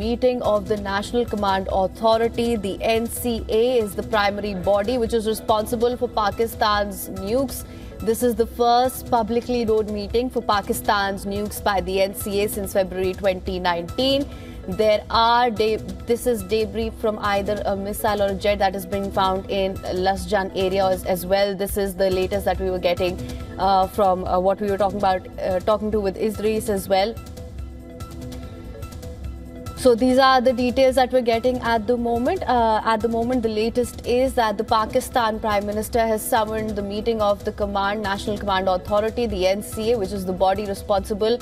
meeting of the National Command Authority. The NCA is the primary body which is responsible for Pakistan's nukes. This is the first publicly known meeting for Pakistan's nukes by the NCA since February 2019. This is debris from either a missile or a jet that has been found in Lasjan area as well. This is the latest that we were getting from what we were talking to with Idris as well. So these are the details that we're getting at the moment. The latest is that the Pakistan Prime Minister has summoned the meeting of the National Command Authority, the NCA, which is the body responsible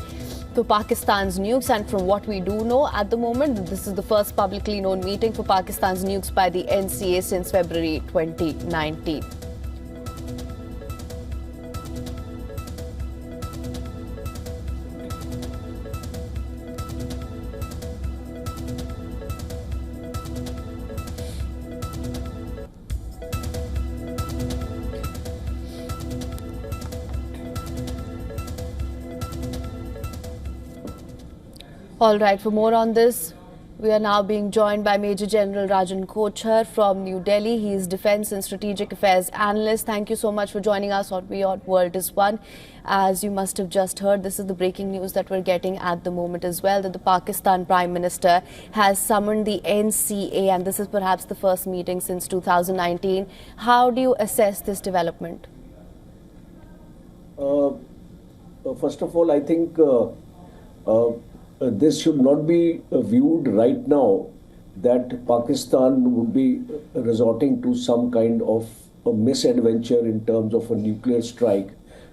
for Pakistan's nukes. And from what we do know at the moment, this is the first publicly known meeting for Pakistan's nukes by the NCA since February 2019. All right, for more on this, we are now being joined by Major General Rajan Kochhar from New Delhi. He is Defence and Strategic Affairs Analyst. Thank you so much for joining us on WION The World is One. As you must have just heard, this is the breaking news that we're getting at the moment as well, that the Pakistan Prime Minister has summoned the NCA, and this is perhaps the first meeting since 2019. How do you assess this development? First of all, I think this should not be viewed right now that Pakistan would be resorting to some kind of a misadventure in terms of a nuclear strike,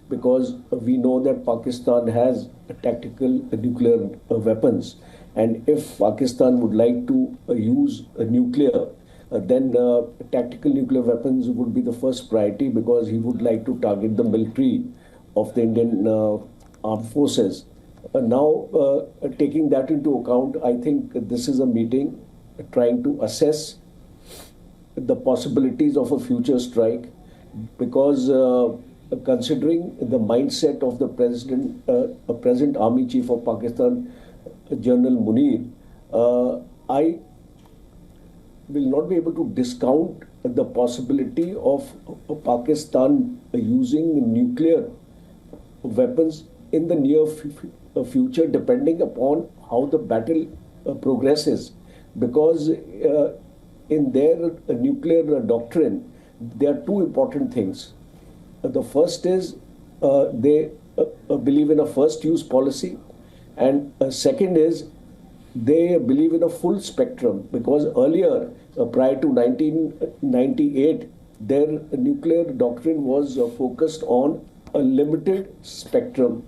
because we know that Pakistan has tactical nuclear weapons, and if Pakistan would like to use a nuclear, then tactical nuclear weapons would be the first priority, because he would like to target the military of the Indian armed forces. Now, taking that into account, I think this is a meeting trying to assess the possibilities of a future strike, because considering the mindset of the present Army Chief of Pakistan, General Munir, I will not be able to discount the possibility of Pakistan using nuclear weapons in the near future, depending upon how the battle progresses, because in their nuclear doctrine there are two important things. The first is they believe in a first use policy, and second is they believe in a full spectrum, because earlier prior to 1998 their nuclear doctrine was focused on a limited spectrum.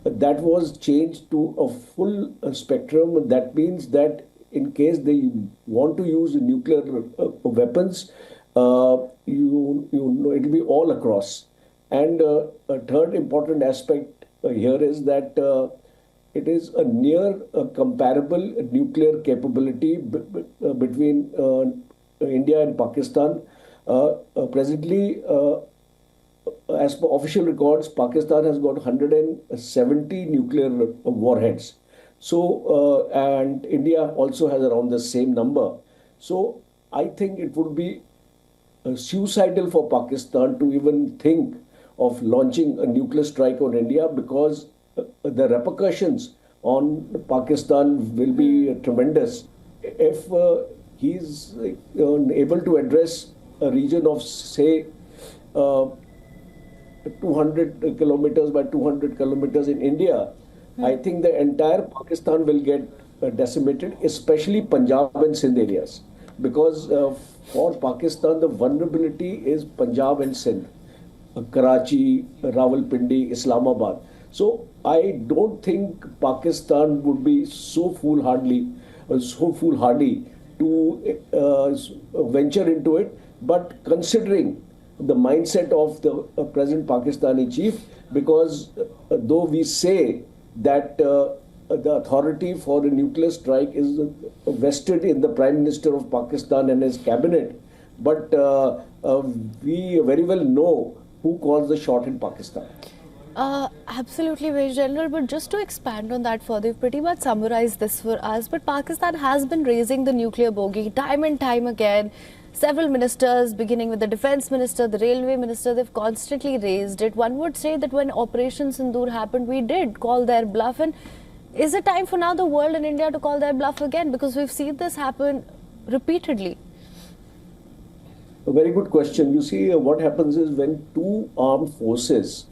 That was changed to a full spectrum. That means that in case they want to use nuclear weapons, you know, it will be all across. And a third important aspect here is that it is a near comparable nuclear capability between India and Pakistan. Presently, as per official records, Pakistan has got 170 nuclear warheads. So, and India also has around the same number. So, I think it would be suicidal for Pakistan to even think of launching a nuclear strike on India, because the repercussions on Pakistan will be tremendous. If he is able to address a region of, say, 200 kilometers by 200 kilometers in India, I think the entire Pakistan will get decimated, especially Punjab and Sindh areas, because for Pakistan the vulnerability is Punjab and Sindh, Karachi, Rawalpindi, Islamabad. So I don't think Pakistan would be so foolhardy to venture into it. But considering the mindset of the present Pakistani chief, because though we say that the authority for a nuclear strike is vested in the Prime Minister of Pakistan and his cabinet, but we very well know who calls the shot in Pakistan. Absolutely, Major General. But just to expand on that further, you've pretty much summarized this for us. But Pakistan has been raising the nuclear bogey time and time again. Several ministers, beginning with the defense minister, the railway minister, they've constantly raised it. One would say that when Operation Sindoor happened, we did call their bluff. And is it time for now the world and India to call their bluff again? Because we've seen this happen repeatedly. A very good question. You see, what happens is when two armed forces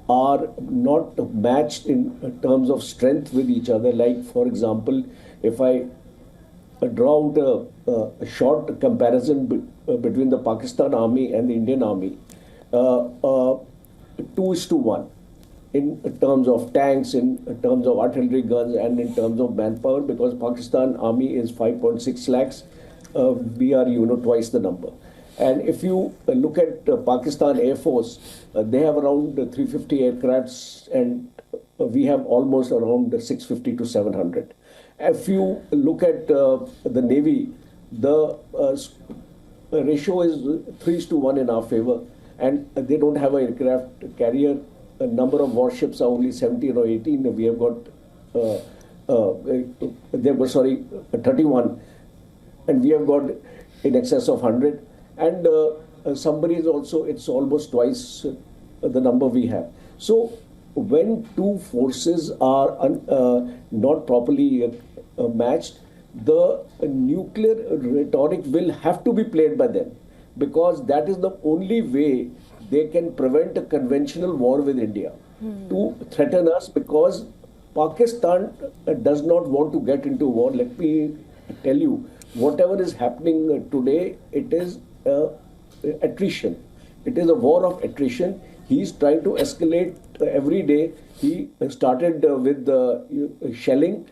are not matched in terms of strength with each other, like, for example, if I draw out a short comparison between the Pakistan army and the Indian army, 2:1 in terms of tanks, in terms of artillery guns, and in terms of manpower, because Pakistan army is 5.6 lakhs, we are twice the number. And if you look at Pakistan Air Force, they have around 350 aircrafts, and we have almost around 650 to 700. If you look at the Navy, the ratio is 3:1 in our favor, and they don't have an aircraft carrier. A number of warships are only 17 or 18. We have got, they were, 31, and we have got in excess of 100. And somebody is also, it's almost twice the number we have. So when two forces are not properly matched, the nuclear rhetoric will have to be played by them, because that is the only way they can prevent a conventional war with India to threaten us, because Pakistan does not want to get into war. Let me tell you, whatever is happening today, it is attrition. It is a war of attrition. He is trying to escalate every day. He started with shelling,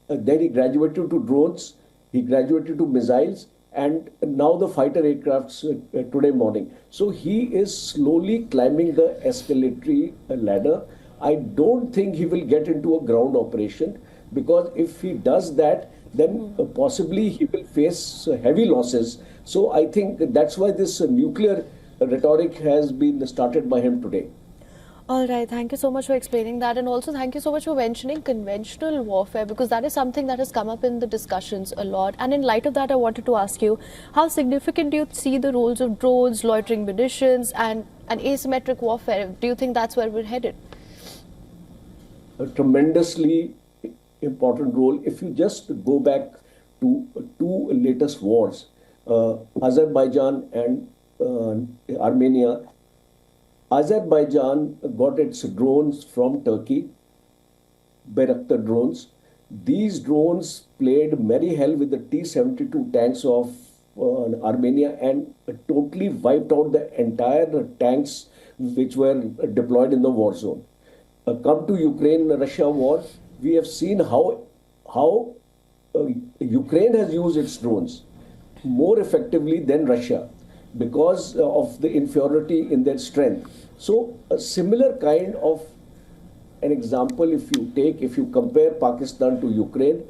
then he graduated to drones, he graduated to missiles, and now the fighter aircrafts today morning. So he is slowly climbing the escalatory ladder. I don't think he will get into a ground operation, because if he does that, then possibly he will face heavy losses. So I think that's why this nuclear rhetoric has been started by him today. All right, thank you so much for explaining that, and also thank you so much for mentioning conventional warfare, because that is something that has come up in the discussions a lot. And in light of that, I wanted to ask you, how significant do you see the roles of drones, loitering munitions, and asymmetric warfare? Do you think that's where we're headed? A tremendously important role. If you just go back to two latest wars, Azerbaijan and Armenia. Azerbaijan got its drones from Turkey, Bayraktar drones. These drones played merry hell with the T-72 tanks of Armenia and totally wiped out the entire tanks which were deployed in the war zone. Come to Ukraine-Russia war, we have seen how Ukraine has used its drones more effectively than Russia, because of the inferiority in their strength. So a similar kind of an example, if you compare Pakistan to Ukraine,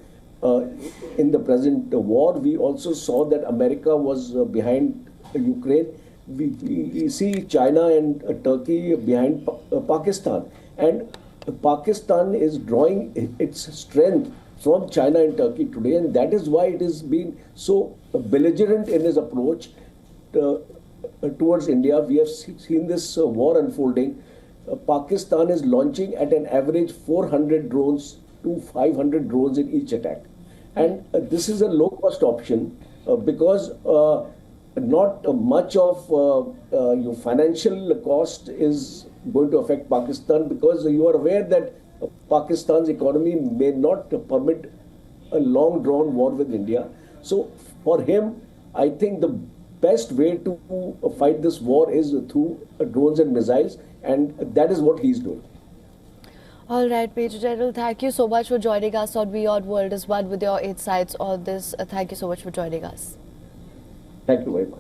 in the present war, we also saw that America was behind Ukraine. We see China and Turkey behind Pakistan. And Pakistan is drawing its strength from China and Turkey today, and that is why it has been so belligerent in his approach towards India. We have seen this war unfolding. Pakistan is launching at an average 400 drones to 500 drones in each attack. And this is a low-cost option because not much of your financial cost is going to affect Pakistan, because you are aware that Pakistan's economy may not permit a long-drawn war with India. So for him, I think the best way to fight this war is through drones and missiles, and that is what he's doing. All right, Major General, thank you so much for joining us on WION World as One with your insights on this. Thank you so much for joining us. Thank you very much.